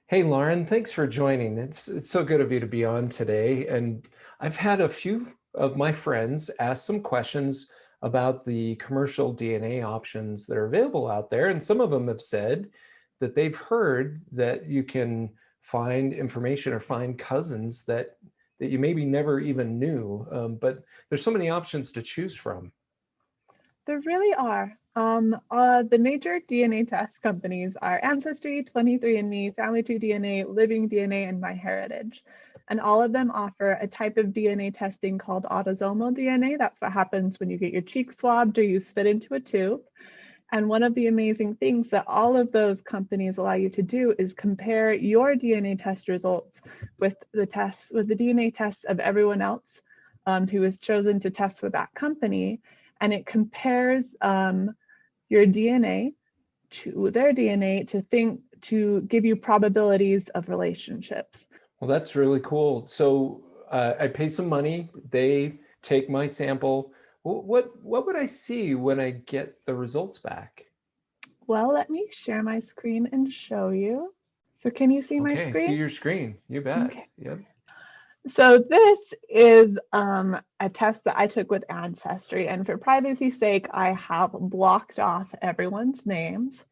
Hey Lauren, thanks for joining. It's so good of you to be on today. And I've had a few of my friends ask some questions about the commercial DNA options that are available out there. And some of them have said that they've heard that you can find information or find cousins that you maybe never even knew. But there's so many options to choose from. There really are. The major DNA test companies are Ancestry, 23andMe, Family Tree DNA, Living DNA, and MyHeritage. And all of them offer a type of DNA testing called autosomal DNA. That's what happens when you get your cheek swabbed or you spit into a tube. And one of the amazing things that all of those companies allow you to do is compare your DNA test results with the DNA tests of everyone else who was chosen to test with that company. And it compares your DNA to their DNA to give you probabilities of relationships. Well, that's really cool. So I pay some money. They take my sample. What would I see when I get the results back? Well, let me share my screen and show you. So can you see my Okay, see screen? your screen. You bet. Okay. Yep. So this is a test that I took with Ancestry, and for privacy's sake, I have blocked off everyone's names.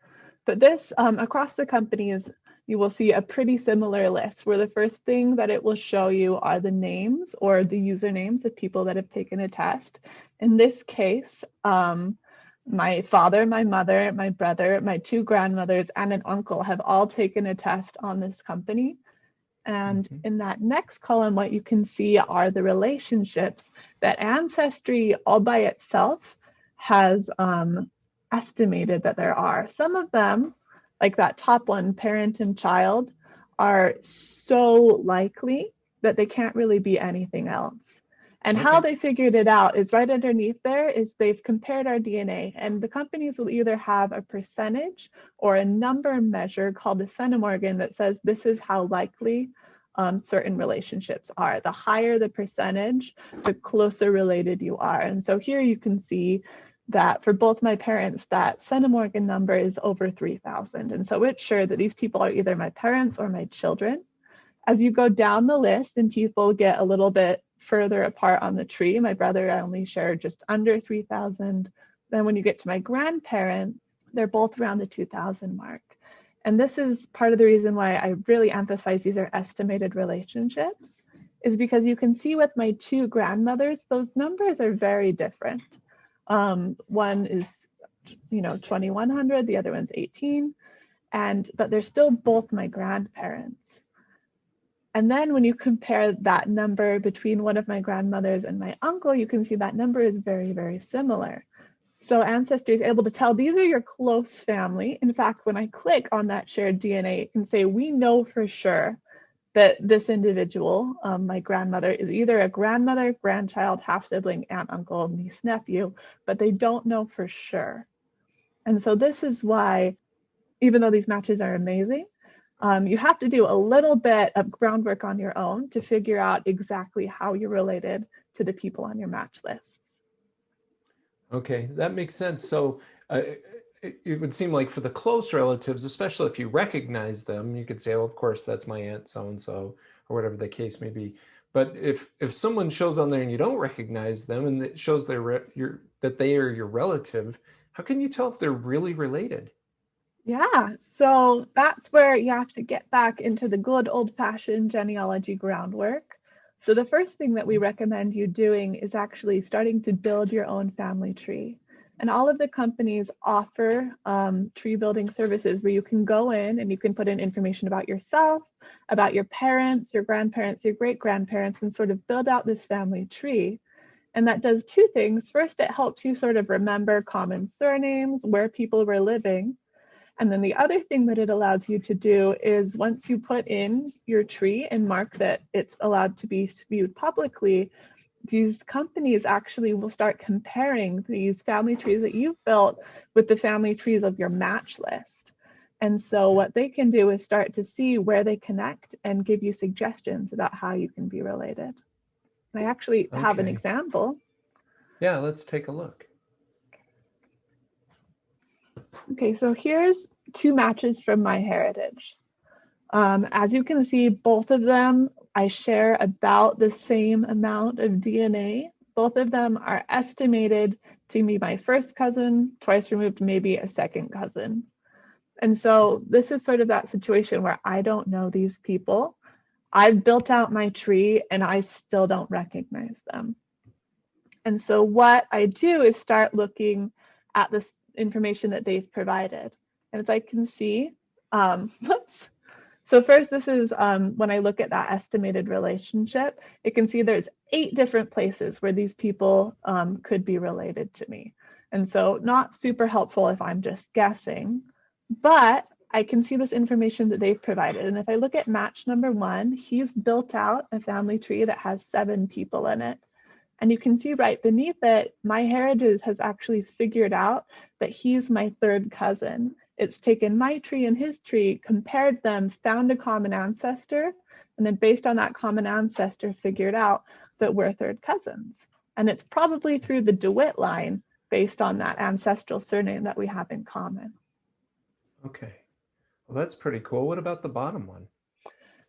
But this, across the companies, you will see a pretty similar list where the first thing that it will show you are the names or the usernames of people that have taken a test. In this case, my father, my mother, my brother, my two grandmothers, and an uncle have all taken a test on this company. And Mhm. in that next column, what you can see are the relationships that Ancestry all by itself has estimated that there are. Some of them, like that top one, parent and child, are so likely that they can't really be anything else. And how Okay. they figured it out is right underneath there is they've compared our DNA, and the companies will either have a percentage or a number measure called the centimorgan that says this is how likely certain relationships are. The higher the percentage, the closer related you are. And so here you can see that for both my parents, that centimorgan number is over 3,000. And so it's sure that these people are either my parents or my children. As you go down the list and people get a little bit further apart on the tree, my brother I only shared just under 3,000. Then when you get to my grandparents, they're both around the 2,000 mark. And this is part of the reason why I really emphasize these are estimated relationships, is because you can see with my two grandmothers, those numbers are very different. One is, 2,100, the other one's 18, but they're still both my grandparents. And then when you compare that number between one of my grandmothers and my uncle, you can see that number is very, very similar. So Ancestry is able to tell these are your close family. In fact, when I click on that shared DNA, it can say we know for sure that this individual, my grandmother, is either a grandmother, grandchild, half-sibling, aunt, uncle, niece, nephew, but they don't know for sure. And so this is why, even though these matches are amazing, you have to do a little bit of groundwork on your own to figure out exactly how you're related to the people on your match lists. Okay, that makes sense. So it would seem like for the close relatives, especially if you recognize them, you could say, "Oh, of course, that's my aunt so and so," or whatever the case may be. But if someone shows on there and you don't recognize them, and it shows that they are your relative, how can you tell if they're really related? Yeah, so that's where you have to get back into the good old-fashioned genealogy groundwork. So the first thing that we recommend you doing is actually starting to build your own family tree. And all of the companies offer tree building services where you can go in and you can put in information about yourself, about your parents, your grandparents, your great-grandparents, and sort of build out this family tree. And that does two things. First, it helps you sort of remember common surnames, where people were living. And then the other thing that it allows you to do is once you put in your tree and mark that it's allowed to be viewed publicly, these companies actually will start comparing these family trees that you've built with the family trees of your match list. And so what they can do is start to see where they connect and give you suggestions about how you can be related. I actually have an Okay. example. Yeah, let's take a look. Okay, so here's two matches from MyHeritage. As you can see, both of them, I share about the same amount of DNA. Both of them are estimated to be my first cousin, twice removed, maybe a second cousin. And so this is sort of that situation where I don't know these people. I've built out my tree and I still don't recognize them. And so what I do is start looking at this information that they've provided. And as I can see, whoops. So first, this is when I look at that estimated relationship, it can see there's 8 different places where these people could be related to me. And so not super helpful if I'm just guessing, but I can see this information that they've provided. And if I look at match number 1, he's built out a family tree that has 7 people in it. And you can see right beneath it, MyHeritage has actually figured out that he's my 3rd cousin. It's taken my tree and his tree, compared them, found a common ancestor, and then based on that common ancestor, figured out that we're 3rd cousins. And it's probably through the DeWitt line based on that ancestral surname that we have in common. Okay. Well, that's pretty cool. What about the bottom one?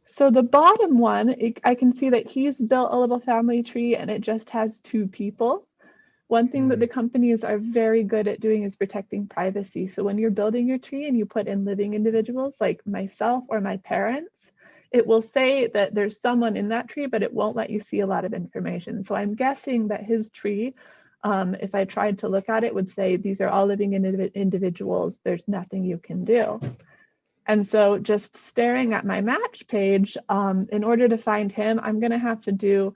So the bottom one, I can see that he's built a little family tree and it just has 2 people. One thing that the companies are very good at doing is protecting privacy. So when you're building your tree and you put in living individuals like myself or my parents, it will say that there's someone in that tree, but it won't let you see a lot of information. So I'm guessing that his tree, if I tried to look at it, would say these are all living individuals. There's nothing you can do. And so just staring at my match page, in order to find him, I'm going to have to do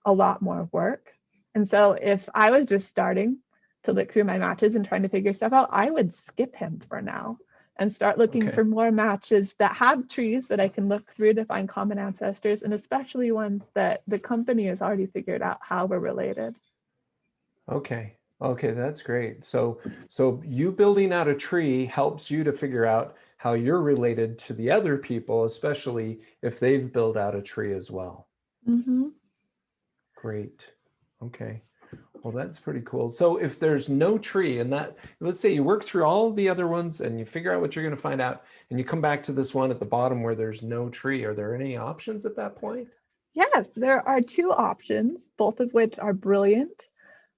a lot more work. And so if I was just starting to look through my matches and trying to figure stuff out, I would skip him for now and start looking for more matches that have trees that I can look through to find common ancestors, and especially ones that the company has already figured out how we're related. Okay. Okay, that's great. So you building out a tree helps you to figure out how you're related to the other people, especially if they've built out a tree as well. Mm-hmm. Great. Okay. Well, that's pretty cool. So if there's no tree and that, let's say you work through all the other ones and you figure out what you're going to find out and you come back to this one at the bottom where there's no tree, are there any options at that point? Yes, there are 2 options, both of which are brilliant.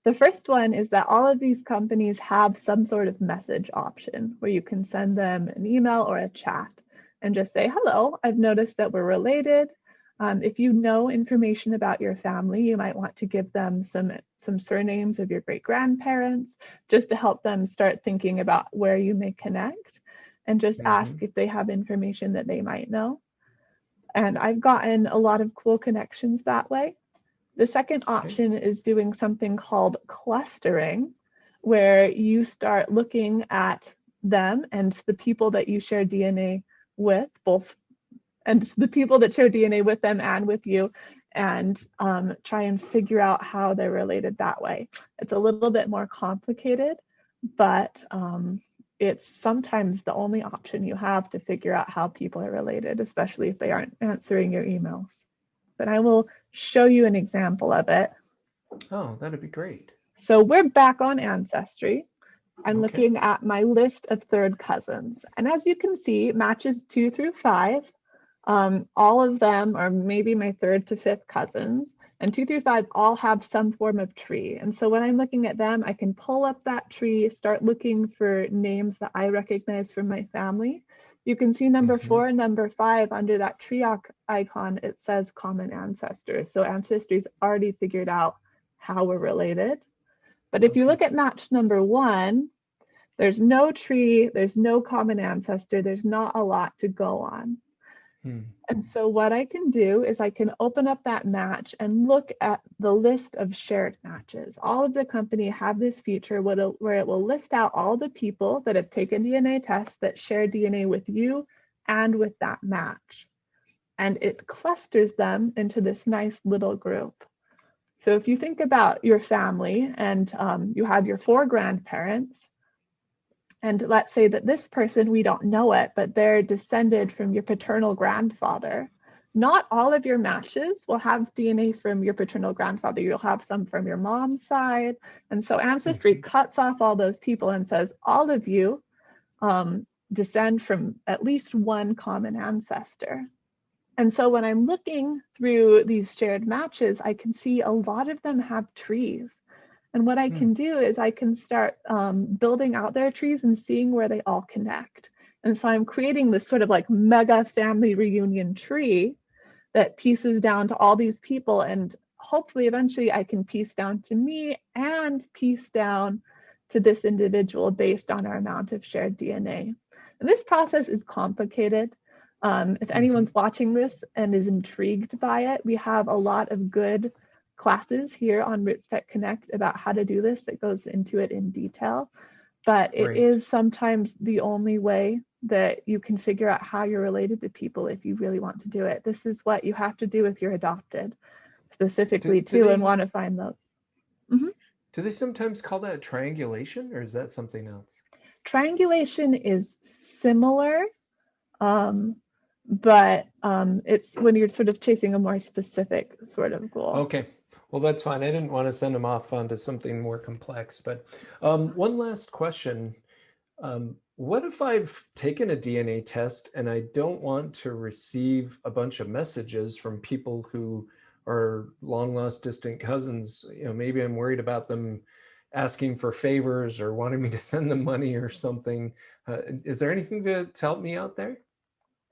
The first one is that all of these companies have some sort of message option where you can send them an email or a chat and just say, hello, I've noticed that we're related. If you know information about your family, you might want to give them some surnames of your great-grandparents just to help them start thinking about where you may connect, and just ask if they have information that they might know. And I've gotten a lot of cool connections that way. The second option is doing something called clustering, where you start looking at them and the people that you share DNA with, and the people that share DNA with them and with you, and try and figure out how they're related that way. It's a little bit more complicated, but it's sometimes the only option you have to figure out how people are related, especially if they aren't answering your emails. But I will show you an example of it. Oh, that'd be great. So we're back on Ancestry. I'm looking at my list of 3rd cousins. And as you can see, matches 2 through 5, all of them are maybe my 3rd to 5th cousins. And 2 through 5 all have some form of tree. And so when I'm looking at them, I can pull up that tree, start looking for names that I recognize from my family. You can see number 4 and number 5 under that tree icon, it says common ancestors. So Ancestry's already figured out how we're related. But if you look at match number 1, there's no tree, there's no common ancestor, there's not a lot to go on. And so what I can do is I can open up that match and look at the list of shared matches. All of the company have this feature where it will list out all the people that have taken DNA tests that share DNA with you and with that match. And it clusters them into this nice little group. So if you think about your family and you have your 4 grandparents, and let's say that this person, we don't know it, but they're descended from your paternal grandfather. Not all of your matches will have DNA from your paternal grandfather. You'll have some from your mom's side. And so Ancestry cuts off all those people and says, all of you descend from at least one common ancestor. And so when I'm looking through these shared matches, I can see a lot of them have trees. And what I can do is I can start building out their trees and seeing where they all connect. And so I'm creating this sort of like mega family reunion tree that pieces down to all these people. And hopefully eventually I can piece down to me and piece down to this individual based on our amount of shared DNA. And this process is complicated. If anyone's watching this and is intrigued by it, we have a lot of good classes here on RootsTech Connect about how to do this that goes into it in detail. But it is sometimes the only way that you can figure out how you're related to people if you really want to do it. This is what you have to do if you're adopted specifically too and want to find those. Do they sometimes call that triangulation, or is that something else? Triangulation is similar, but it's when you're sort of chasing a more specific sort of goal. Okay. Well, that's fine. I didn't want to send them off onto something more complex. But one last question. What if I've taken a DNA test and I don't want to receive a bunch of messages from people who are long lost distant cousins? You know, maybe I'm worried about them asking for favors or wanting me to send them money or something. Is there anything to help me out there?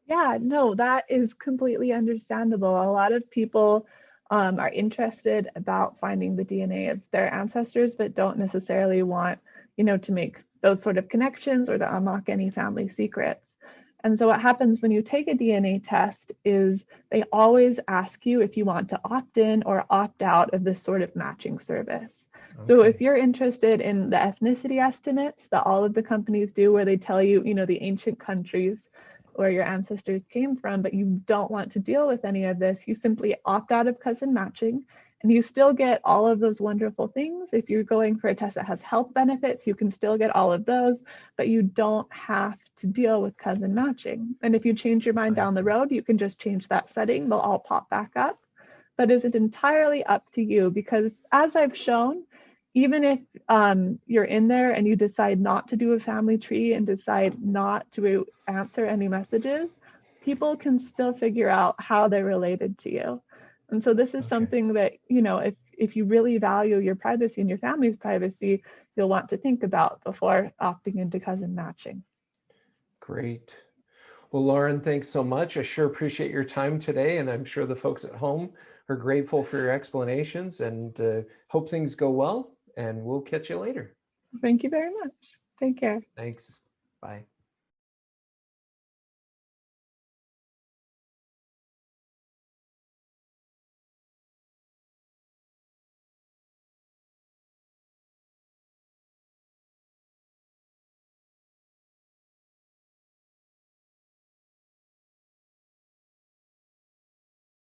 Yeah, no, that is completely understandable. A lot of people are interested about finding the DNA of their ancestors, but don't necessarily want, to make those sort of connections or to unlock any family secrets. And so what happens when you take a DNA test is they always ask you if you want to opt in or opt out of this sort of matching service. Okay. So if you're interested in the ethnicity estimates that all of the companies do, where they tell you, the ancient countries where your ancestors came from, but you don't want to deal with any of this, you simply opt out of cousin matching, and you still get all of those wonderful things. If you're going for a test that has health benefits, you can still get all of those, but you don't have to deal with cousin matching. And if you change your mind down the road, you can just change that setting. They'll all pop back up. But is it entirely up to you? Because as I've shown, even if you're in there and you decide not to do a family tree and decide not to answer any messages, people can still figure out how they're related to you. And so this is something that, if you really value your privacy and your family's privacy, you'll want to think about before opting into cousin matching. Great. Well, Lauren, thanks so much. I sure appreciate your time today, and I'm sure the folks at home are grateful for your explanations, and hope things go well, and we'll catch you later. Thank you very much. Take care. Thanks. Bye.